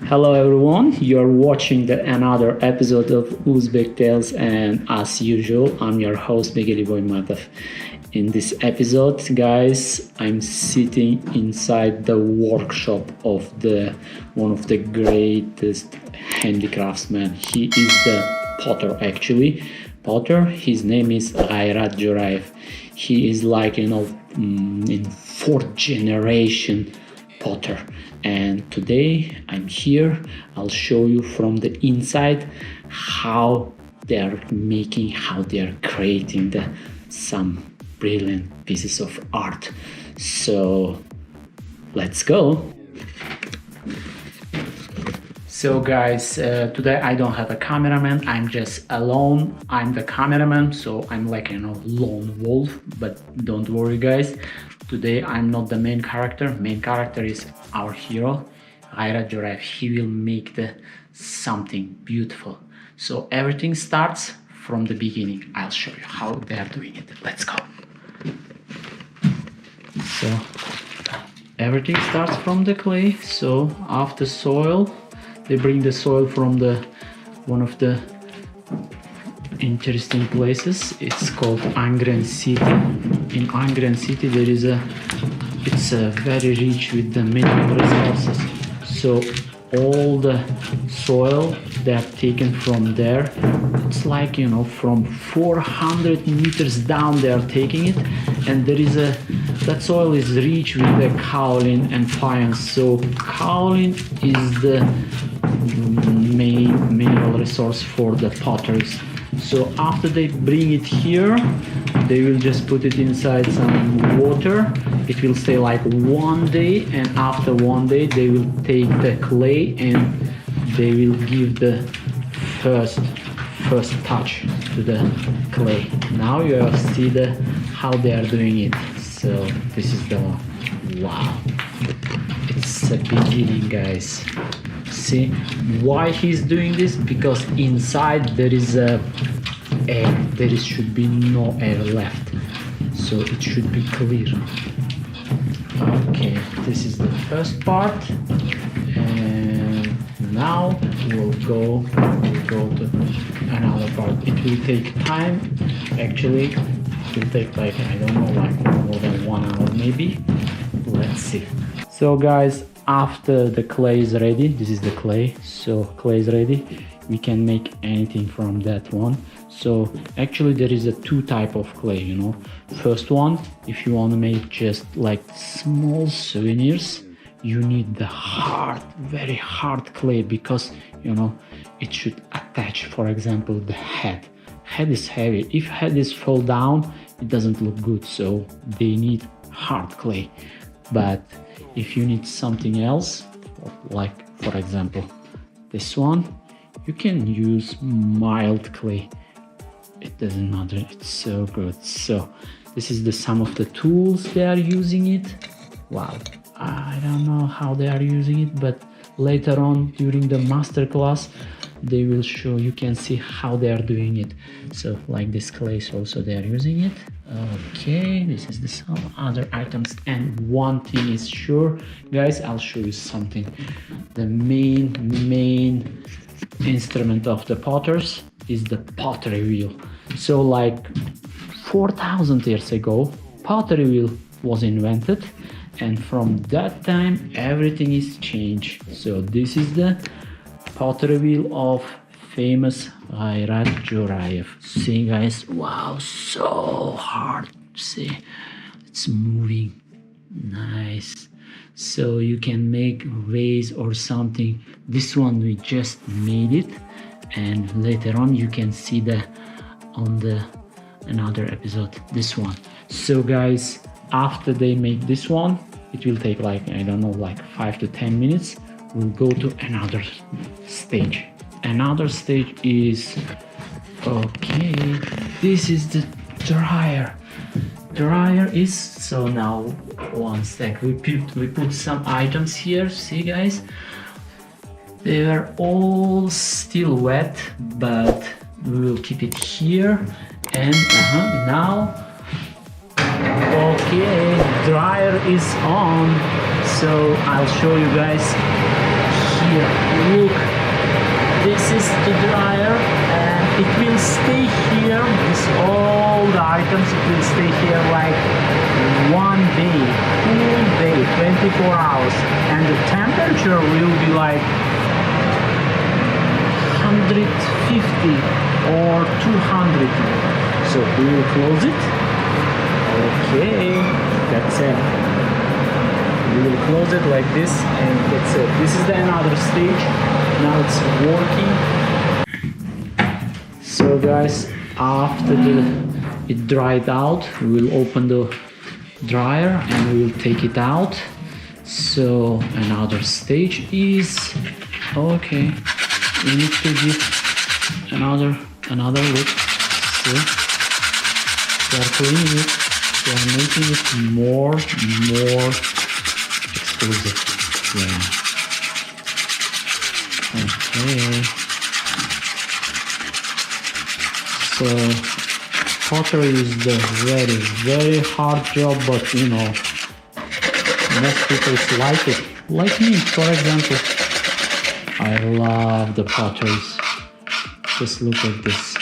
Hello everyone, you're watching another episode of uzbektales, and as usual, I'm your host Miguel Boymatov. In this episode, guys, I'm sitting inside the workshop of one of the greatest handicraftsmen. He is the potter, actually. Potter, his name is Gairat Джураев. He is like, in fourth generation potter. And today I'm here. I'll show you from the inside how they're making, how they're creating some brilliant pieces of art. So let's go. So guys, today I don't have a cameraman. I'm just alone. I'm the cameraman, so I'm like lone wolf. But don't worry, guys. Today I'm not the main character. Main character is our hero, Gairat Джураев. He will make something beautiful. So everything starts from the beginning. I'll show you how they are doing it. Let's go. So everything starts from the clay. So after soil, they bring the soil from one of the interesting places. It's called Angren City. In Angren City there is it's very rich with the mineral resources. So all the soil they are taken from there. It's like from 400 meters down they are taking it, and there is that soil is rich with the kaolin and faience. So kaolin is the main mineral resource for the potteries. So after they bring it here, they will just put it inside some water. It will stay like 1 day, and after 1 day they will take the clay and they will give the first touch to the clay. Now you have see how they are doing it. So this is the one. Wow, it's a beginning, guys. See why he's doing this? Because inside there is air. There should be no air left, so it should be clear. Okay, this is the first part, and now we'll go to another part. It will take time. Actually, it will take like like more than 1 hour maybe. Let's see. So guys, after the clay is ready, this is the clay. So clay is ready. We can make anything from that one. So actually there is two type of clay, First one, if you want to make just like small souvenirs, you need the hard, very hard clay, because it should attach, for example, the head. Head is heavy. If head is fall down, it doesn't look good. So they need hard clay. But if you need something else, like for example this one, you can use mild clay. It doesn't matter, it's so good. So this is some of the tools they are using it. Wow, I don't know how they are using it, but later on during the master class they will show. You can see how they are doing it. So like this clay also they are using it. Okay, this is some other items, and one thing is sure, guys, I'll show you something. The main instrument of the potters is the pottery wheel. So like 4,000 years ago, pottery wheel was invented, and from that time everything is changed. So this is the pottery wheel of famous Gairat Джураев. See guys, wow, so hard. See, it's moving. Nice. So you can make vase or something. This one we just made it, and later on you can see on another episode this one. So guys, after they make this one, it will take like like 5 to 10 minutes. We'll go to another stage. Another stage is, okay, this is the dryer. Dryer is, so now one sec, we put some items here. See guys, they are all still wet, but we will keep it here. And now, okay, dryer is on. So I'll show you guys here. Look, this is the dryer, and it will stay here. All the items, it will stay here like one day, full day, 24 hours, and the temperature will be like 150 or 200. So we will close it. Okay, that's it. We will close it like this, and that's it. This is the another stage. Now it's working. So guys, after it dried out, we will open the dryer and we will take it out. So another stage is okay. We need to give another look. See, we are cleaning it. We are making it more exclusive. Yeah. Okay. So pottery is the very hard job, but you know, most people like it. Like me, for example. I love the potteries. Just look at this.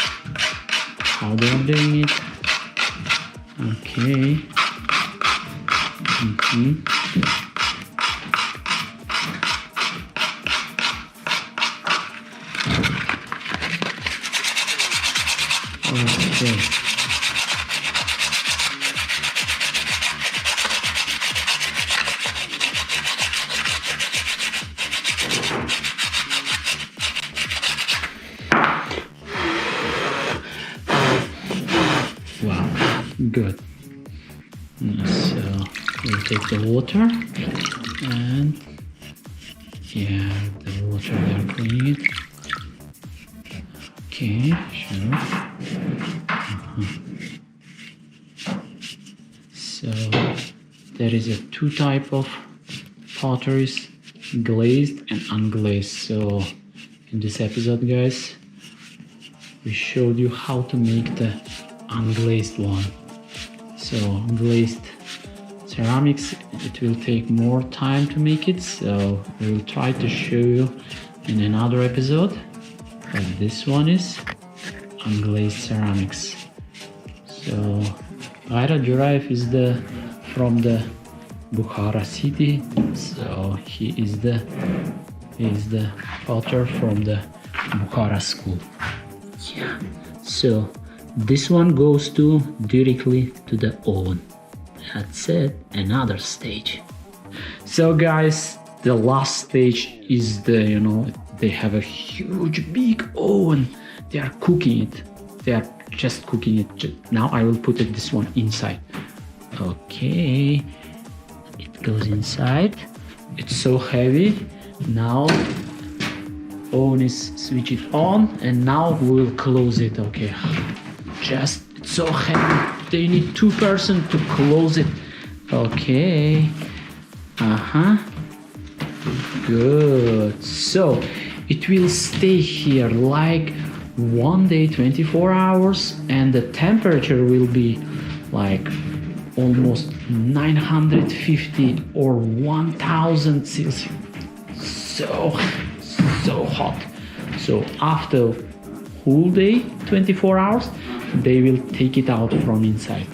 How they are doing it. Okay. Okay. Wow, good. So we'll take the water and yeah, the water we are cleaning it. Okay, sure. So there is a two type of potteries, glazed and unglazed. So in this episode, guys, we showed you how to make the unglazed one. So glazed ceramics, it will take more time to make it, so we will try to show you in another episode. But this one is unglazed ceramics. So Gairat Джураев is from the Bukhara city. So he is the potter from the Bukhara school. Yeah. So this one goes directly to the oven. That's it. Another stage. So guys, the last stage is they have a huge big oven. They are cooking it. They are just cooking it. Now I will put this one inside. Okay, it goes inside. It's so heavy. Now oven is switch it on, and now we will close it. Okay, it's so heavy. They need 2 persons to close it. Okay. Good. So it will stay here like one day, 24 hours, and the temperature will be like almost 950 or 1000 Celsius. So hot. So after whole day, 24 hours, they will take it out from inside.